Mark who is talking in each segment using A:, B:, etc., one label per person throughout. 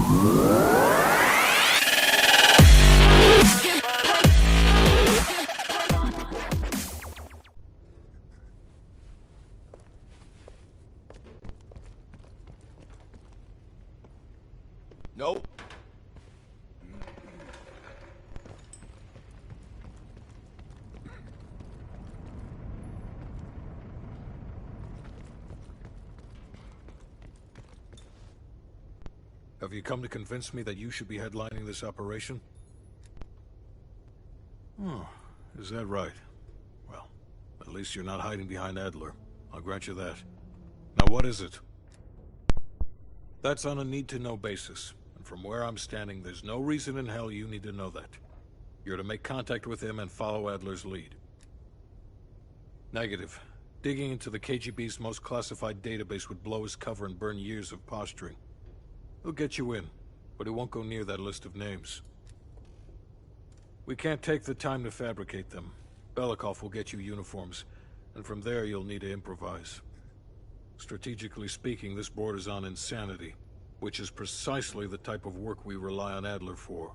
A: Nope.
B: Have you come to convince me that you should be headlining this operation? Oh, is that right? Well, at least you're not hiding behind Adler. I'll grant you that. Now what is it? That's on a need-to-know basis. And from where I'm standing, there's no reason in hell you need to know that. You're to make contact with him and follow Adler's lead. Negative. Digging into the KGB's most classified database would blow his cover and burn years of posturing. He'll get you in, but he won't go near that list of names. We can't take the time to fabricate them. Belikov will get you uniforms, and from there you'll need to improvise. Strategically speaking, this borders on insanity, which is precisely the type of work we rely on Adler for.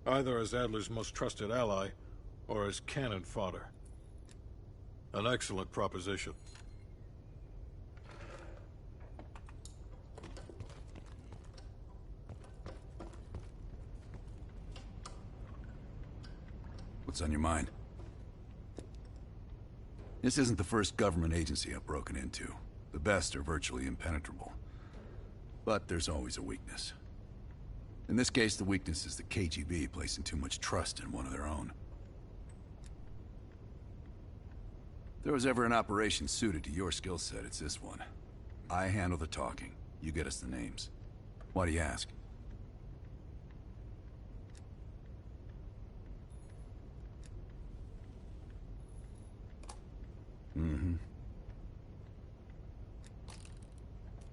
B: Either as Adler's most trusted ally, or as cannon fodder. An excellent proposition.
C: What's on your mind? This isn't the first government agency I've broken into. The best are virtually impenetrable. But there's always a weakness. In this case, the weakness is the KGB placing too much trust in one of their own. If there was ever an operation suited to your skill set, it's this one. I handle the talking. You get us the names. Why do you ask?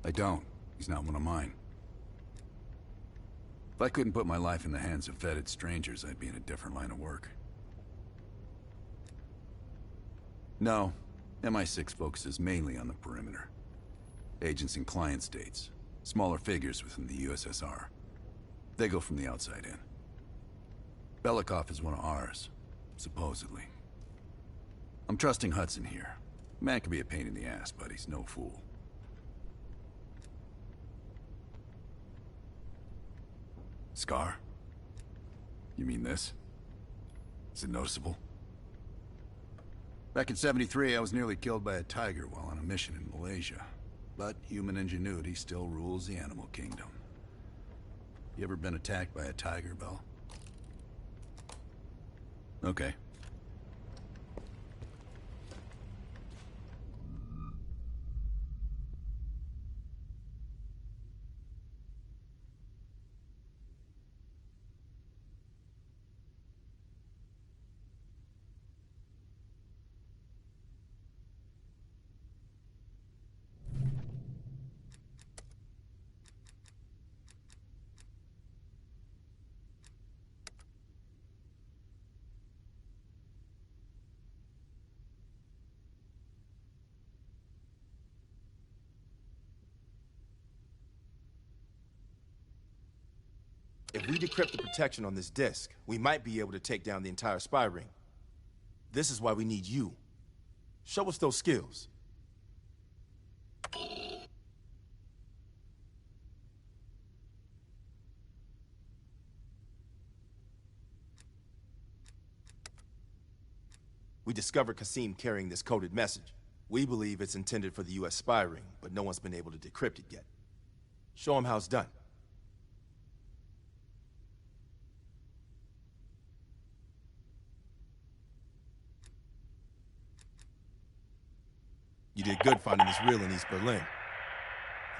C: I don't. He's not one of mine. If I couldn't put my life in the hands of vetted strangers, I'd be in a different line of work. No, MI6 focuses mainly on the perimeter. Agents in client states, smaller figures within the USSR. They go from the outside in. Belikov is one of ours, supposedly. I'm trusting Hudson here. Man can be a pain in the ass, but he's no fool. Scar? You mean this? Is it noticeable? Back in '73, I was nearly killed by a tiger while on a mission in Malaysia. But human ingenuity still rules the animal kingdom. You ever been attacked by a tiger, Bell? Okay.
A: If we decrypt the protection on this disk, we might be able to take down the entire spy ring. This is why we need you. Show us those skills. We discovered Qasim carrying this coded message. We believe it's intended for the US spy ring, but no one's been able to decrypt it yet. Show him how it's done. You did good finding this reel in East Berlin.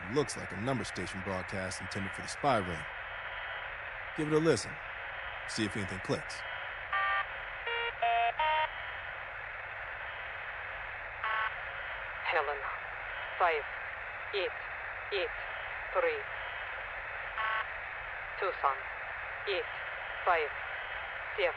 A: It looks like a number station broadcast intended for the spy ring. Give it a listen. See if anything clicks.
D: Helen, 5, 8, 8, 3. Tucson, 8, 5, 7.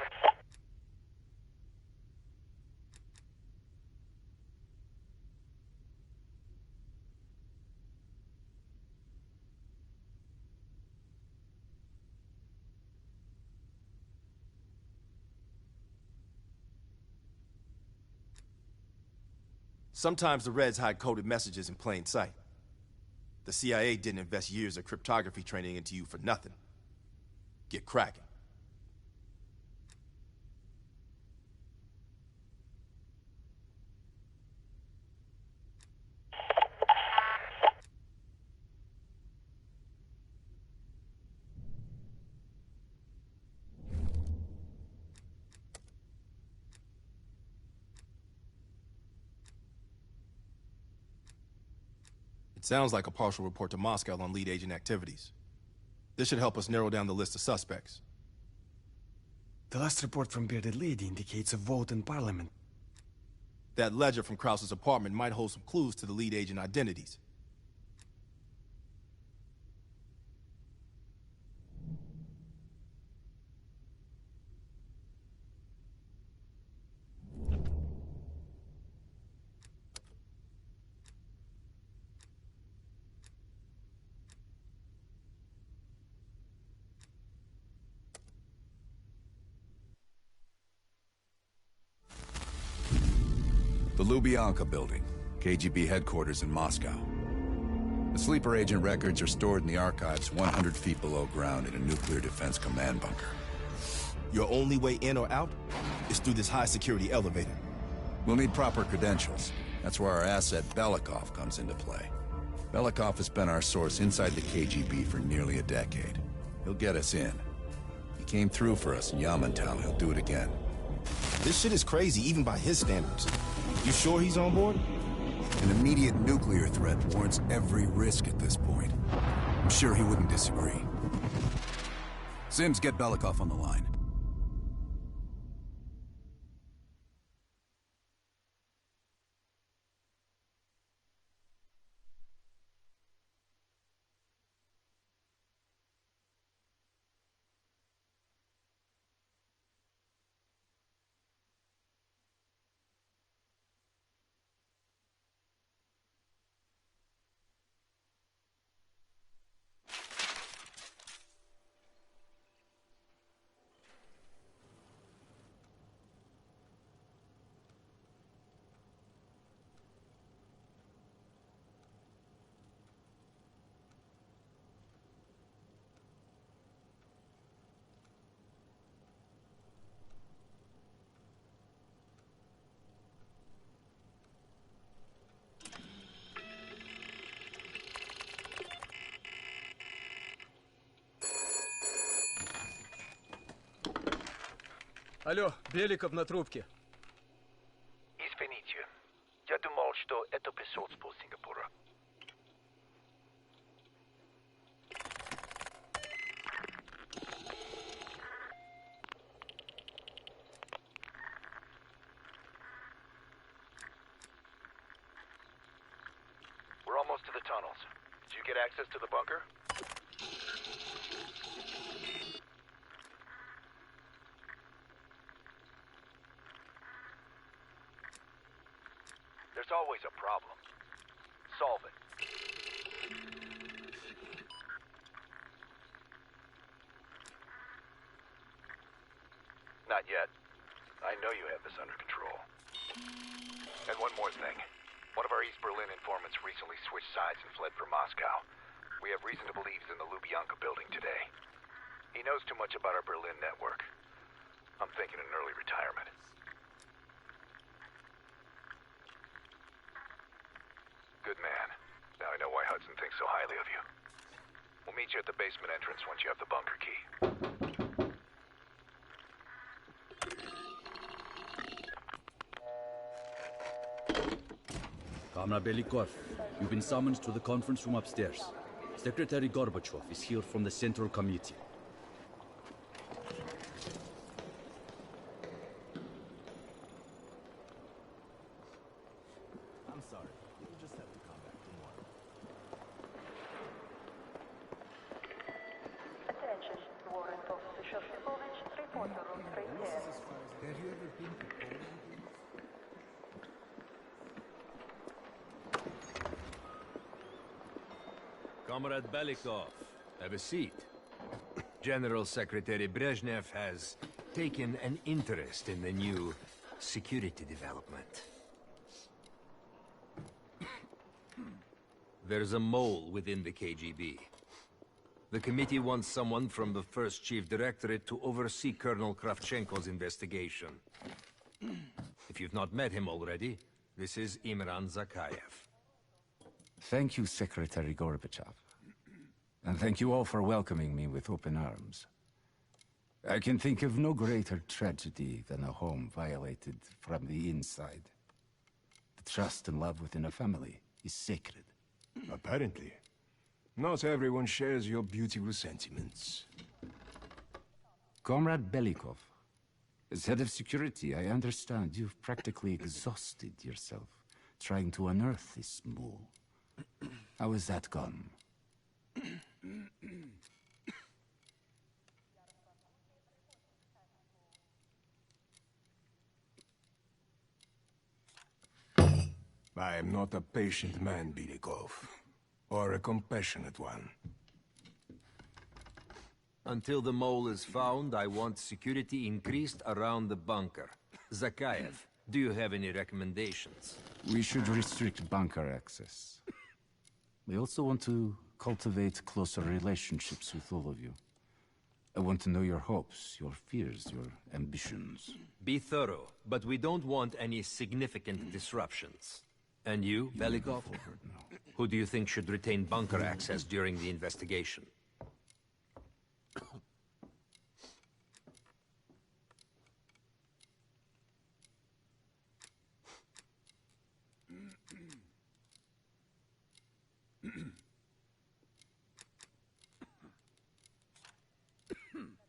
A: Sometimes the Reds hide coded messages in plain sight. The CIA didn't invest years of cryptography training into you for nothing. Get cracking. It sounds like a partial report to Moscow on lead agent activities. This should help us narrow down the list of suspects.
E: The last report from Bearded Lady indicates a vote in Parliament.
A: That ledger from Krause's apartment might hold some clues to the lead agent identities.
C: The Lubyanka building, KGB headquarters in Moscow. The sleeper agent records are stored in the archives 100 feet below ground in a nuclear defense command bunker.
A: Your only way in or out is through this high-security elevator.
C: We'll need proper credentials. That's where our asset Belikov comes into play. Belikov has been our source inside the KGB for nearly a decade. He'll get us in. He came through for us in Yamantau. He'll do it again.
A: This shit is crazy, even by his standards. You sure he's on board?
C: An immediate nuclear threat warrants every risk at this point. I'm sure he wouldn't disagree. Sims, get Belikov on the line.
F: Алло, Беликов на трубке.
G: Извините, я думал, что это посольство Сингапура. We're almost to the tunnels. Did you get access to the bunker? There's always a problem. Solve it. Not yet. I know you have this under control. And one more thing. One of our East Berlin informants recently switched sides and fled for Moscow. We have reason to believe he's in the Lubyanka building today. He knows too much about our Berlin network. I'm thinking an early retirement. Good man. Now I know why Hudson thinks so highly of you. We'll meet you at the basement entrance once you have the bunker key.
H: Comrade Belikov, you've been summoned to the conference room upstairs. Secretary Gorbachev is here from the Central Committee.
E: I'm sorry. You'll just have to come back tomorrow.
D: Attention, warrant officer Shostakovich, reporter room 310.
E: Have you ever been to Poland?
I: Comrade Belikov, have a seat. General Secretary Brezhnev has taken an interest in the new security development. There's a mole within the KGB. The committee wants someone from the first Chief Directorate to oversee Colonel Kravchenko's investigation. If you've not met him already, this is Imran Zakayev.
J: Thank you, Secretary Gorbachev. And thank you all for welcoming me with open arms. I can think of no greater tragedy than a home violated from the inside. The trust and love within a family is sacred.
K: Apparently. Not everyone shares your beautiful sentiments.
J: Comrade Belikov, as head of security, I understand you've practically exhausted yourself trying to unearth this mole. How has that gone?
K: I am not a patient man, Belikov. Or a compassionate one.
I: Until the mole is found, I want security increased around the bunker. Zakayev, do you have any recommendations?
J: We should restrict bunker access. We also want to cultivate closer relationships with all of you. I want to know your hopes, your fears, your ambitions.
I: Be thorough, but we don't want any significant disruptions. And you, Belikov? Who do you think should retain bunker access during the investigation?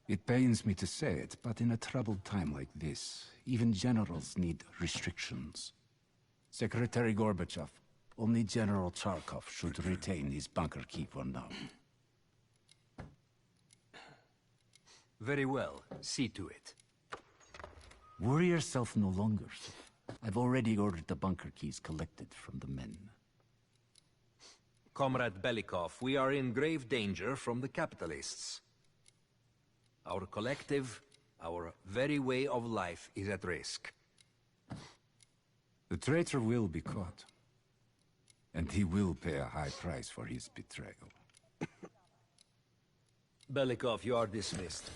J: It pains me to say it, but in a troubled time like this, even generals need restrictions. Secretary Gorbachev, only General Charkov should retain his bunker key for now.
I: Very well. See to it.
J: Worry yourself no longer, sir. I've already ordered the bunker keys collected from the men.
I: Comrade Belikov, we are in grave danger from the capitalists. Our collective, our very way of life is at risk.
J: The traitor will be caught. And he will pay a high price for his betrayal.
I: Belikov, you are dismissed.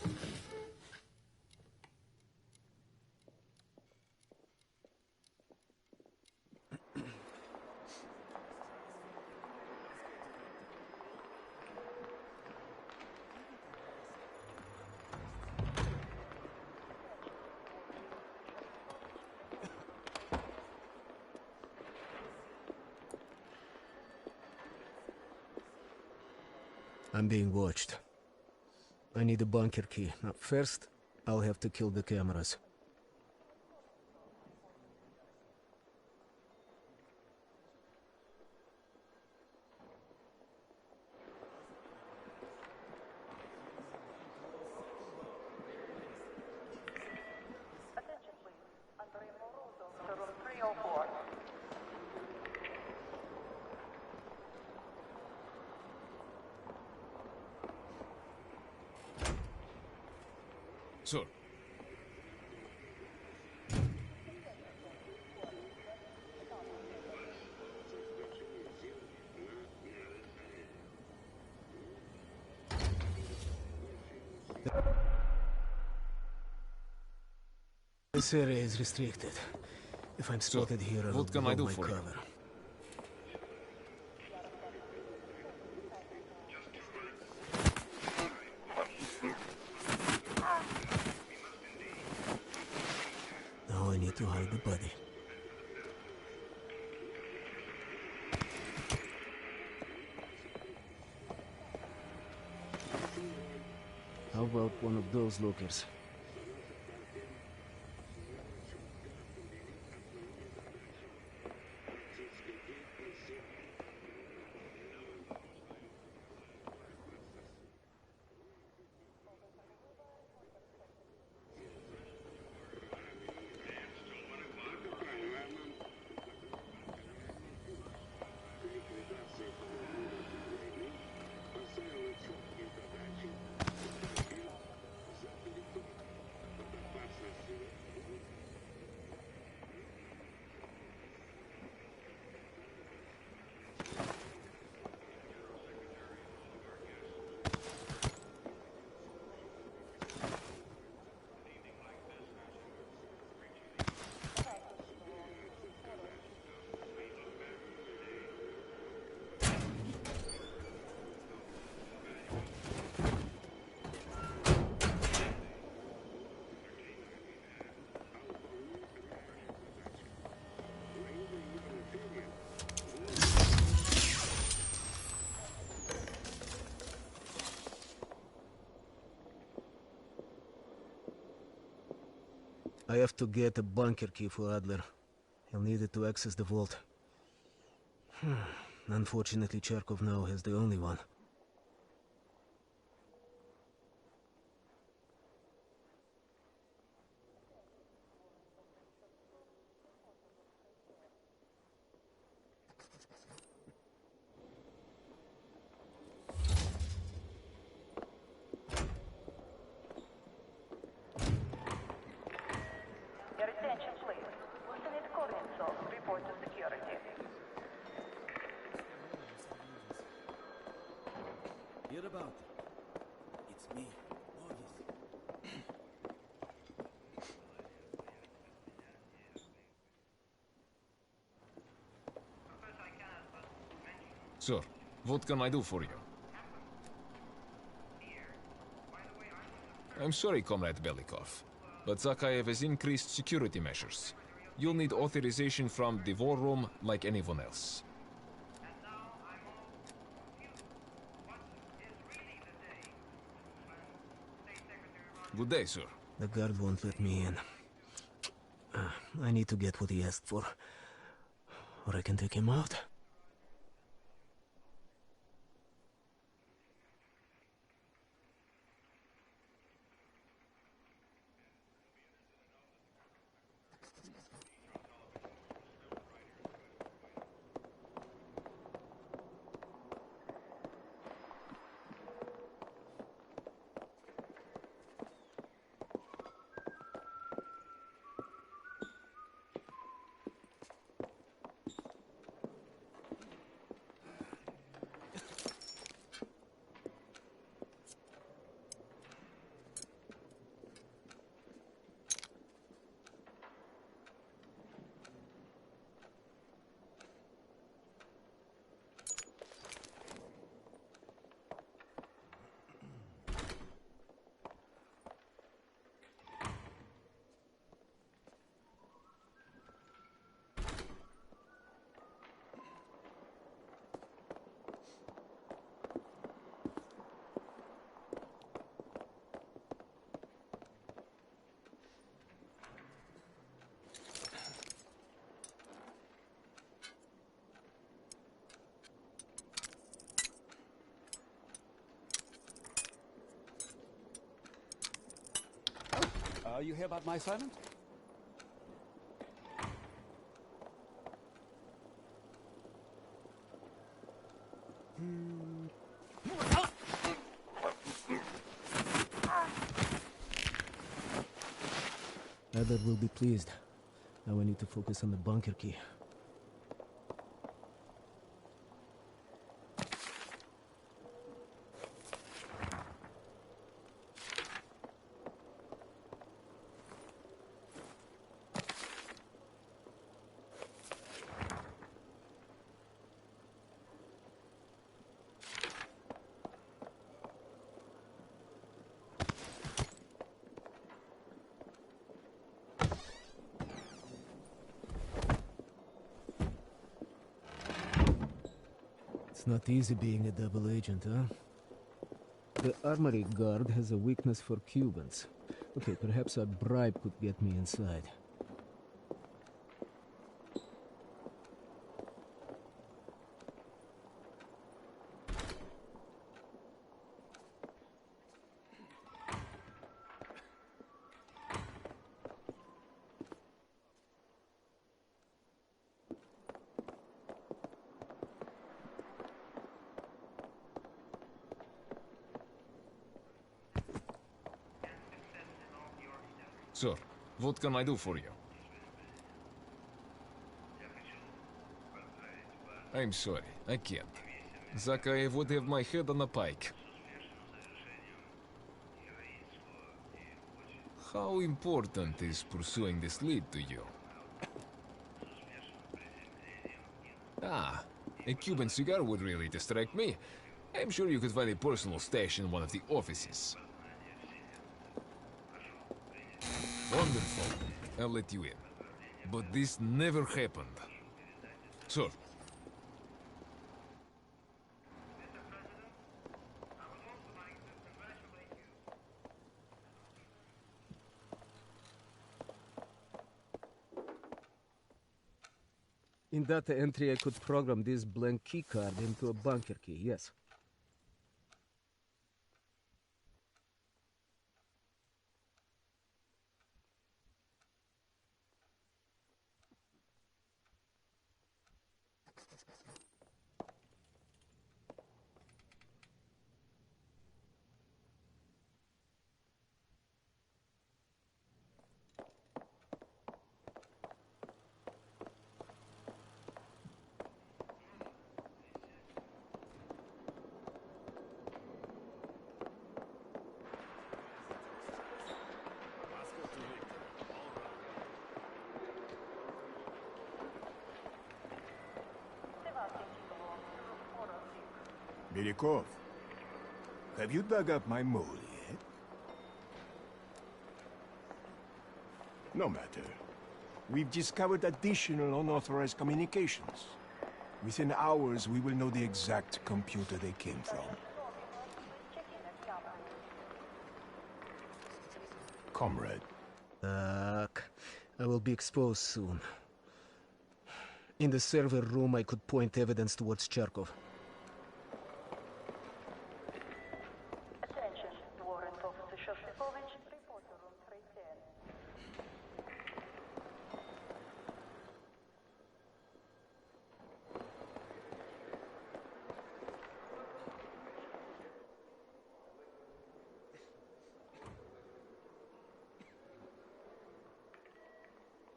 F: I'm being watched. I need a bunker key. Now, first, I'll have to kill the cameras.
D: Attention please. Andrei Morozov to room 304.
E: Sir.
F: This area is restricted. If I'm spotted here, I'll
E: what can I do
F: my
E: for you?
F: cover. Now I need to hide the body. How about one of those lookers? I have to get a bunker key for Adler. He'll need it to access the vault. Unfortunately, Charkov now has the only one.
D: Your attention, please. Lieutenant Korintsov, report to security.
H: Hear about it. It's me, August.
L: Sir, what can I do for you? I'm sorry, Comrade Belikov, but Zakayev has increased security measures. You'll need authorization from the war room like anyone else. Good day, sir.
F: The guard won't let me in. I need to get what he asked for. Or I can take him out.
H: You hear about my assignment?
F: Adler will be pleased. Now I need to focus on the bunker key. It's not easy being a double agent, huh? The armory guard has a weakness for Cubans. Okay, perhaps a bribe could get me inside.
L: Sir, what can I do for you? I'm sorry, I can't. Zakayev would have my head on a pike. How important is pursuing this lead to you? Ah, a Cuban cigar would really distract me. I'm sure you could find a personal stash in one of the offices. Wonderful. I'll let you in. But this never happened. Sir.
F: In data entry, I could program this blank keycard into a bunker key, yes.
K: Belikov, have you dug up my mole yet? No matter. We've discovered additional unauthorized communications. Within hours, we will know the exact computer they came from. Comrade.
F: I will be exposed soon. In the server room, I could point evidence towards Charkov.
D: Attention, Warrant Officer Shostakovich, report to room 310.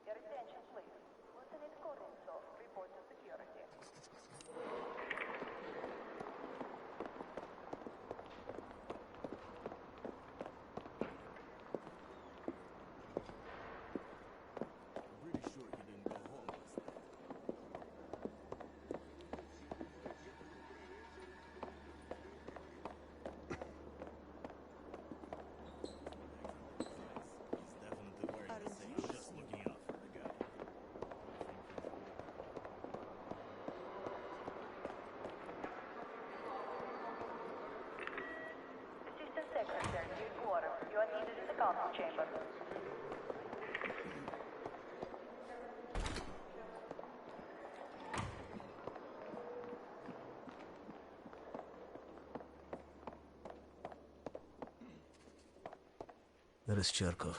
D: Your attention, please. Lieutenant Korintsov, report to security. Assistant Secretary, Yegorov, you are needed in the council chamber.
F: That is Charkov.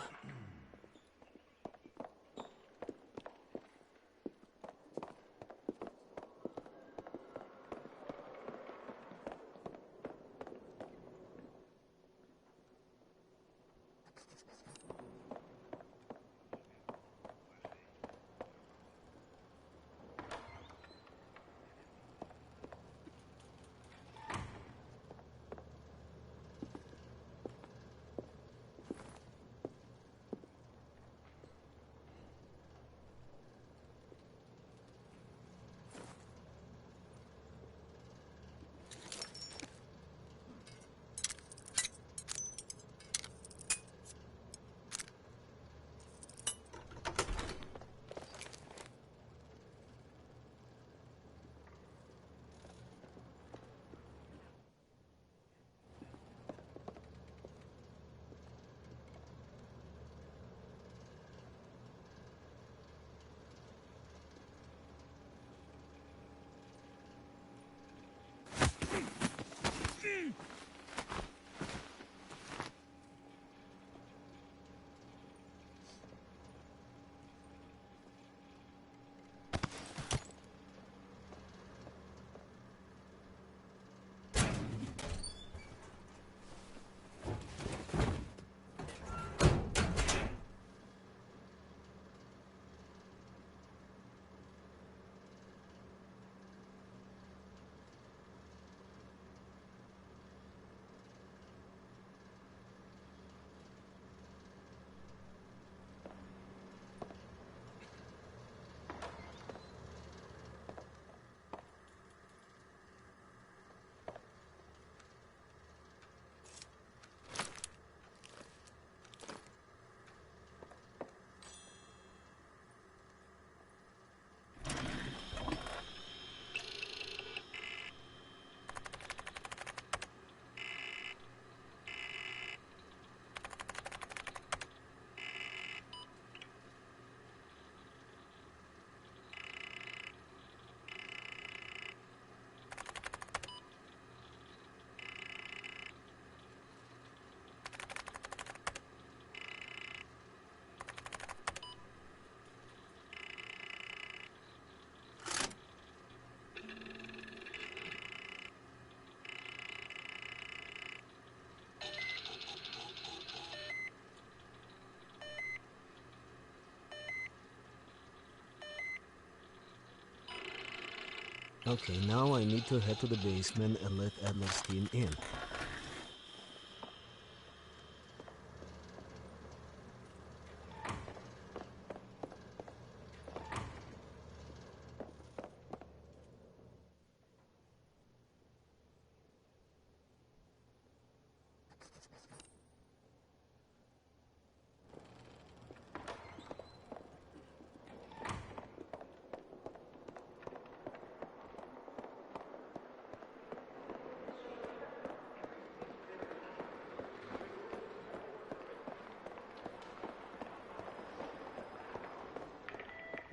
F: Okay, now I need to head to the basement and let Adler's team in.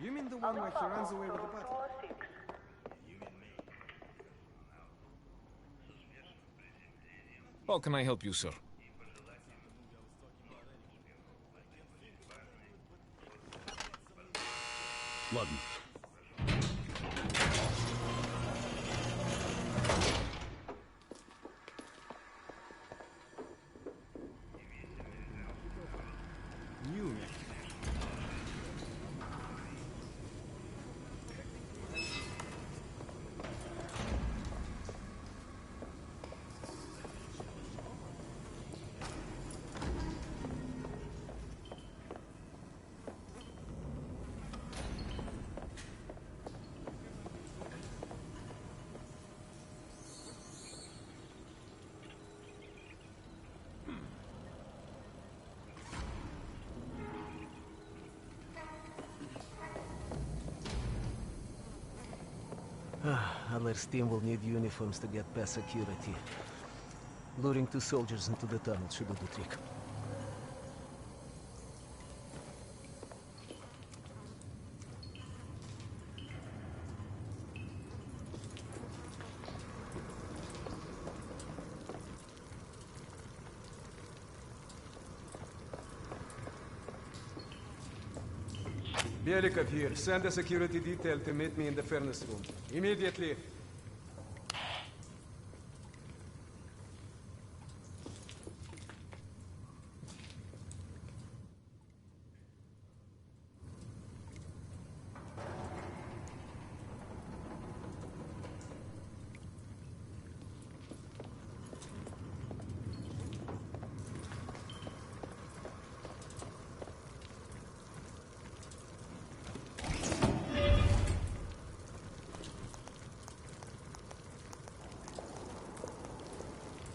E: You mean the one where he runs away with the butler?
L: How can I help you, sir?
H: Ладно.
E: New.
F: Adler's team will need uniforms to get past security. Luring 2 soldiers into the tunnel should do the trick.
E: Belikov here. Send a security detail to meet me in the furnace room. Immediately.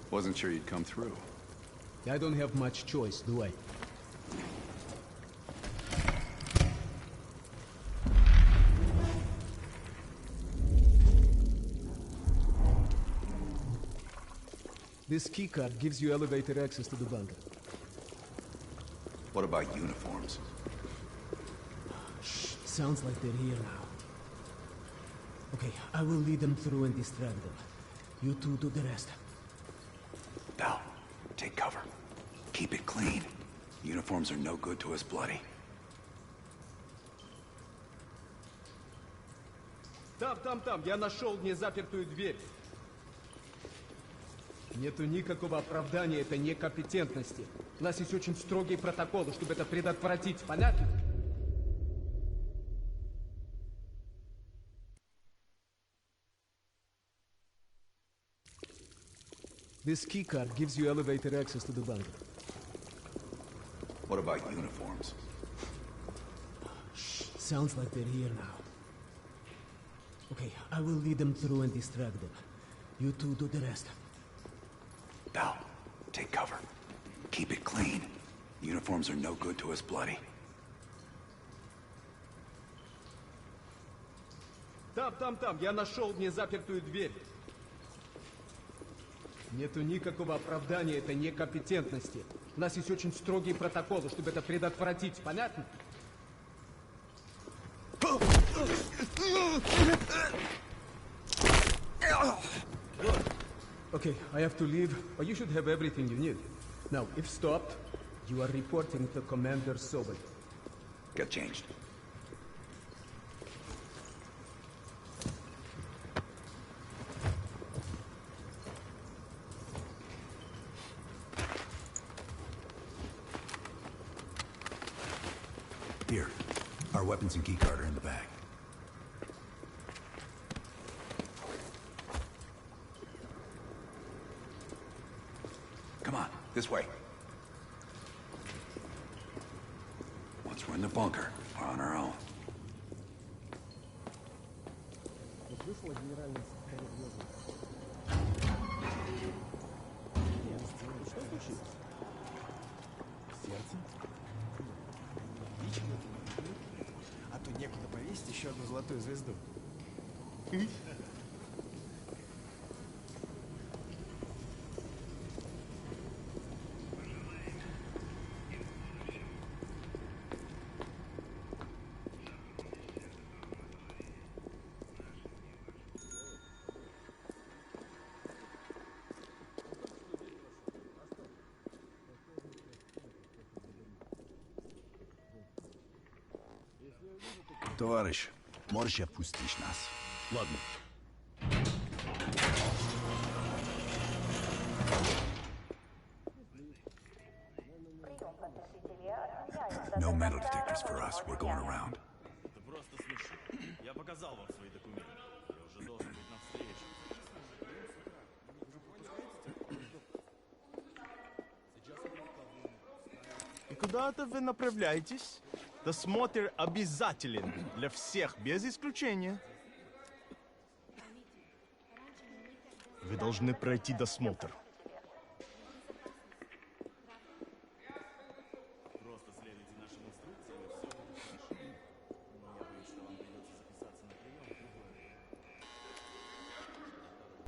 C: Wasn't sure you'd come through.
F: I don't have much choice, do I? This keycard gives you elevator access to the bunker.
C: What about uniforms?
F: Shh, sounds like they're here now. Okay, I will lead them through and distract them. You two do the rest.
C: Now, take cover. Keep it clean. Uniforms are no good to us bloody.
E: Там, я нашел незапертую дверь. Нету никакого оправдания этой некомпетентности. У нас есть очень строгие протоколы, чтобы это предотвратить, понятно?
F: This keycard gives you elevator access to the bunker.
C: What about uniforms?
F: Shh, sounds like they're here now. Okay, I will lead them through and distract them. You two do the rest.
C: Now, take cover. Keep it clean. Uniforms are no good to us bloody.
E: Там, я нашел незапертую дверь. Нету никакого оправдания этой некомпетентности. У нас есть очень строгие протоколы, чтобы это предотвратить, понятно? Okay, I have to leave, but you should have everything you need. Now, if stopped, you are reporting to Commander Sobel.
C: Get changed. Here, our weapons and keycard are in the bag. This way. Once we're in the bunker, we're on our own.
K: А то некуда повесить еще одну золотую звезду.
C: Товарищ, можешь отпустить нас?
H: Ладно.
C: No metal detectors for us. We're going around.
M: Это просто смешно. Я показал вам свои документы. Я уже должен быть на встрече.
N: И куда-то вы направляетесь? Досмотр обязателен для всех, без исключения. Вы должны пройти досмотр.